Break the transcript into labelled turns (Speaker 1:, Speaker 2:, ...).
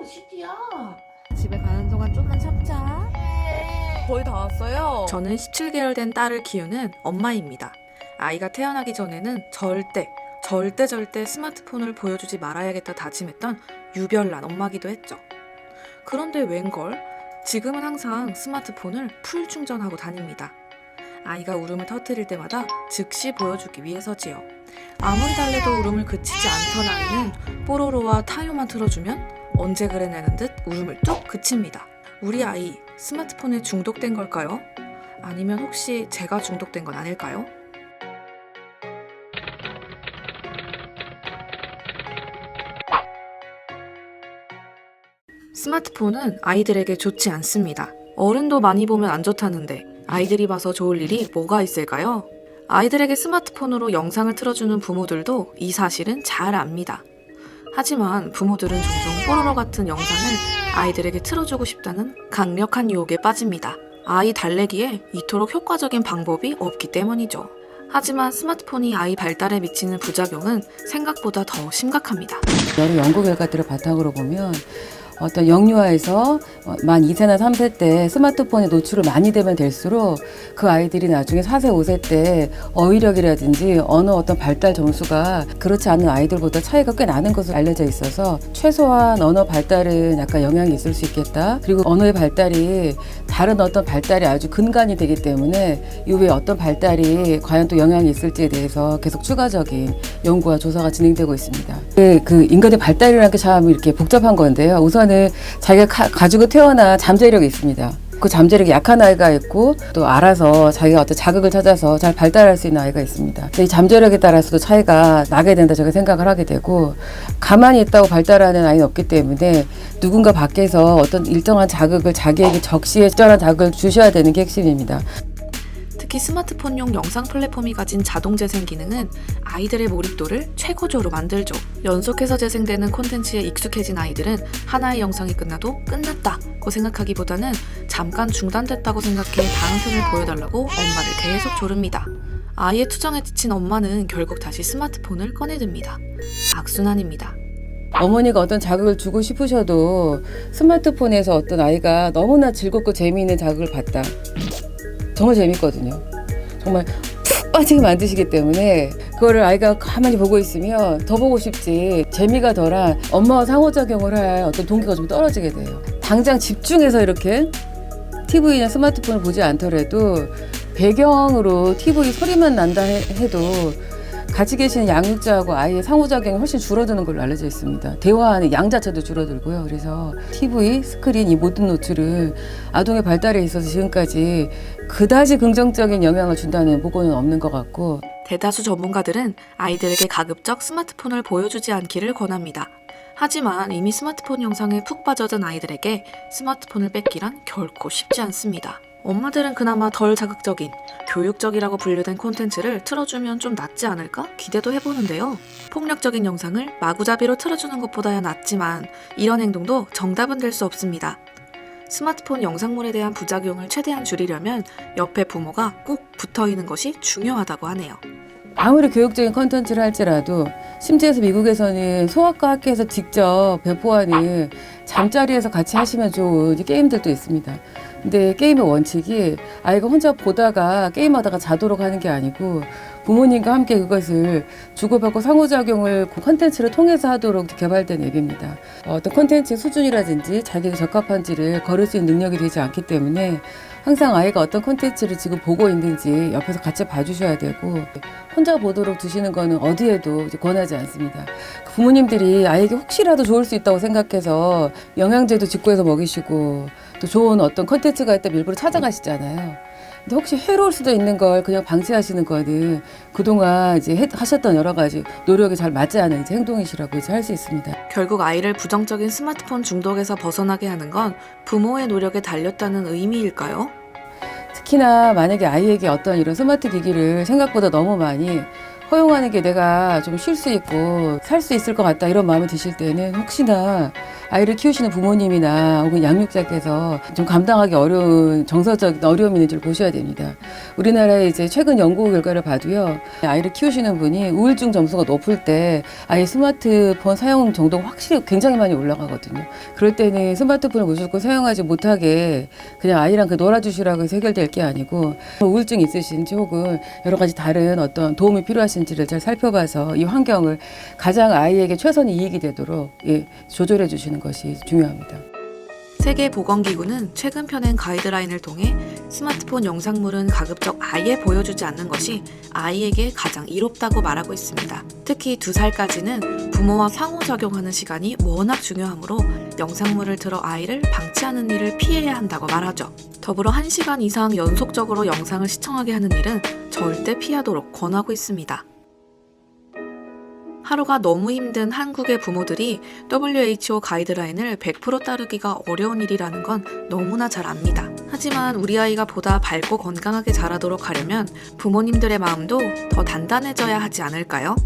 Speaker 1: 시디야.
Speaker 2: 집에 가는 동안 좀만 참자. 거의 다 왔어요.
Speaker 3: 저는 17개월 된 딸을 키우는 엄마입니다. 아이가 태어나기 전에는 절대 스마트폰을 보여주지 말아야겠다 다짐했던 유별난 엄마기도 했죠. 그런데 웬걸? 지금은 항상 스마트폰을 풀 충전하고 다닙니다. 아이가 울음을 터뜨릴 때마다 즉시 보여주기 위해서지요. 아무리 달래도 울음을 그치지 않던 아이는 뽀로로와 타요만 틀어주면 언제 그래내는 듯 울음을 뚝 그칩니다. 우리 아이 스마트폰에 중독된 걸까요? 아니면 혹시 제가 중독된 건 아닐까요? 스마트폰은 아이들에게 좋지 않습니다. 어른도 많이 보면 안 좋다는데 아이들이 봐서 좋을 일이 뭐가 있을까요? 아이들에게 스마트폰으로 영상을 틀어주는 부모들도 이 사실은 잘 압니다. 하지만 부모들은 종종 뽀로로 같은 영상을 아이들에게 틀어주고 싶다는 강력한 유혹에 빠집니다. 아이 달래기에 이토록 효과적인 방법이 없기 때문이죠. 하지만 스마트폰이 아이 발달에 미치는 부작용은 생각보다 더 심각합니다.
Speaker 4: 여러 연구 결과들을 바탕으로 보면 어떤 영유아에서 만 2세나 3세 때 스마트폰에 노출을 많이 되면 될수록 그 아이들이 나중에 4세, 5세 때 어휘력이라든지 언어 어떤 발달 점수가 그렇지 않은 아이들보다 차이가 꽤 나는 것으로 알려져 있어서 최소한 언어 발달은 약간 영향이 있을 수 있겠다. 그리고 언어의 발달이 다른 어떤 발달이 아주 근간이 되기 때문에 이후에 어떤 발달이 과연 또 영향이 있을지에 대해서 계속 추가적인 연구와 조사가 진행되고 있습니다. 그 인간의 발달이라는 게 참 이렇게 복잡한 건데요. 우선 자기가 가지고 태어난 잠재력이 있습니다. 그 잠재력이 약한 아이가 있고 또 알아서 자기가 어떤 자극을 찾아서 잘 발달할 수 있는 아이가 있습니다. 이 잠재력에 따라서도 차이가 나게 된다 저는 생각을 하게 되고 가만히 있다고 발달하는 아이는 없기 때문에 누군가 밖에서 어떤 일정한 자극을 자기에게 적시에 적절한 자극을 주셔야 되는 게 핵심입니다.
Speaker 3: 특히 스마트폰용 영상 플랫폼이 가진 자동 재생 기능은 아이들의 몰입도를 최고조로 만들죠. 연속해서 재생되는 콘텐츠에 익숙해진 아이들은 하나의 영상이 끝나도 끝났다고 생각하기보다는 잠깐 중단됐다고 생각해 다음 편을 보여달라고 엄마를 계속 조릅니다. 아이의 투정에 지친 엄마는 결국 다시 스마트폰을 꺼내듭니다. 악순환입니다.
Speaker 4: 어머니가 어떤 자극을 주고 싶으셔도 스마트폰에서 어떤 아이가 너무나 즐겁고 재미있는 자극을 받다. 정말 재밌거든요. 정말 푹 빠지게 만드시기 때문에 그거를 아이가 가만히 보고 있으면 더 보고 싶지 재미가 덜한 엄마와 상호작용을 할 어떤 동기가 좀 떨어지게 돼요. 당장 집중해서 이렇게 TV나 스마트폰을 보지 않더라도 배경으로 TV 소리만 난다 해도 같이 계시는 양육자하고 아이의 상호작용이 훨씬 줄어드는 걸로 알려져 있습니다. 대화하는 양 자체도 줄어들고요. 그래서 TV, 스크린 이 모든 노출은 아동의 발달에 있어서 지금까지 그다지 긍정적인 영향을 준다는 보고는 없는 것 같고
Speaker 3: 대다수 전문가들은 아이들에게 가급적 스마트폰을 보여주지 않기를 권합니다. 하지만 이미 스마트폰 영상에 푹 빠져든 아이들에게 스마트폰을 뺏기란 결코 쉽지 않습니다. 엄마들은 그나마 덜 자극적인 교육적이라고 분류된 콘텐츠를 틀어주면 좀 낫지 않을까 기대도 해보는데요. 폭력적인 영상을 마구잡이로 틀어주는 것보다야 낫지만 이런 행동도 정답은 될 수 없습니다. 스마트폰 영상물에 대한 부작용을 최대한 줄이려면 옆에 부모가 꼭 붙어있는 것이 중요하다고 하네요.
Speaker 4: 아무리 교육적인 컨텐츠를 할지라도 심지어서 미국에서는 소아과 학교에서 직접 배포하는 잠자리에서 같이 하시면 좋은 게임들도 있습니다. 근데 게임의 원칙이 아이가 혼자 보다가 게임하다가 자도록 하는 게 아니고 부모님과 함께 그것을 주고받고 상호작용을 콘텐츠를 통해서 하도록 개발된 앱입니다. 어떤 콘텐츠 수준이라든지 자기가 적합한지를 걸을 수 있는 능력이 되지 않기 때문에 항상 아이가 어떤 콘텐츠를 지금 보고 있는지 옆에서 같이 봐주셔야 되고 혼자 보도록 두시는 거는 어디에도 권하지 않습니다. 부모님들이 아이에게 혹시라도 좋을 수 있다고 생각해서 영양제도 직구해서 먹이시고 또 좋은 어떤 콘텐츠가 있다면 일부러 찾아가시잖아요. 근데 혹시 해로울 수도 있는 걸 그냥 방치하시는 거는 그동안 이제 하셨던 여러 가지 노력이 잘 맞지 않은 이제 행동이시라고 이제 할 수 있습니다.
Speaker 3: 결국 아이를 부정적인 스마트폰 중독에서 벗어나게 하는 건 부모의 노력에 달렸다는 의미일까요?
Speaker 4: 특히나 만약에 아이에게 어떤 이런 스마트 기기를 생각보다 너무 많이 허용하는 게 내가 좀 쉴 수 있고 살 수 있을 것 같다 이런 마음이 드실 때는 혹시나 아이를 키우시는 부모님이나 혹은 양육자께서 좀 감당하기 어려운 정서적 어려움이 있는 줄 보셔야 됩니다. 우리나라의 이제 최근 연구 결과를 봐도요, 아이를 키우시는 분이 우울증 점수가 높을 때 아이 스마트폰 사용 정도가 확실히 굉장히 많이 올라가거든요. 그럴 때는 스마트폰을 무조건 사용하지 못하게 그냥 아이랑 놀아주시라고 해서 해결될 게 아니고 우울증 있으신지 혹은 여러 가지 다른 어떤 도움이 필요하신지를 잘 살펴봐서 이 환경을 가장 아이에게 최선의 이익이 되도록 조절해 주시는 것이 중요합니다.
Speaker 3: 세계보건기구는 최근 펴낸 가이드라인을 통해 스마트폰 영상물은 가급적 아예 보여주지 않는 것이 아이에게 가장 이롭다고 말하고 있습니다. 특히 2살까지는 부모와 상호작용하는 시간이 워낙 중요하므로 영상물을 틀어 아이를 방치하는 일을 피해야 한다고 말하죠. 더불어 1시간 이상 연속적으로 영상을 시청하게 하는 일은 절대 피하도록 권하고 있습니다. 하루가 너무 힘든 한국의 부모들이 WHO 가이드라인을 100% 따르기가 어려운 일이라는 건 너무나 잘 압니다. 하지만 우리 아이가 보다 밝고 건강하게 자라도록 하려면 부모님들의 마음도 더 단단해져야 하지 않을까요?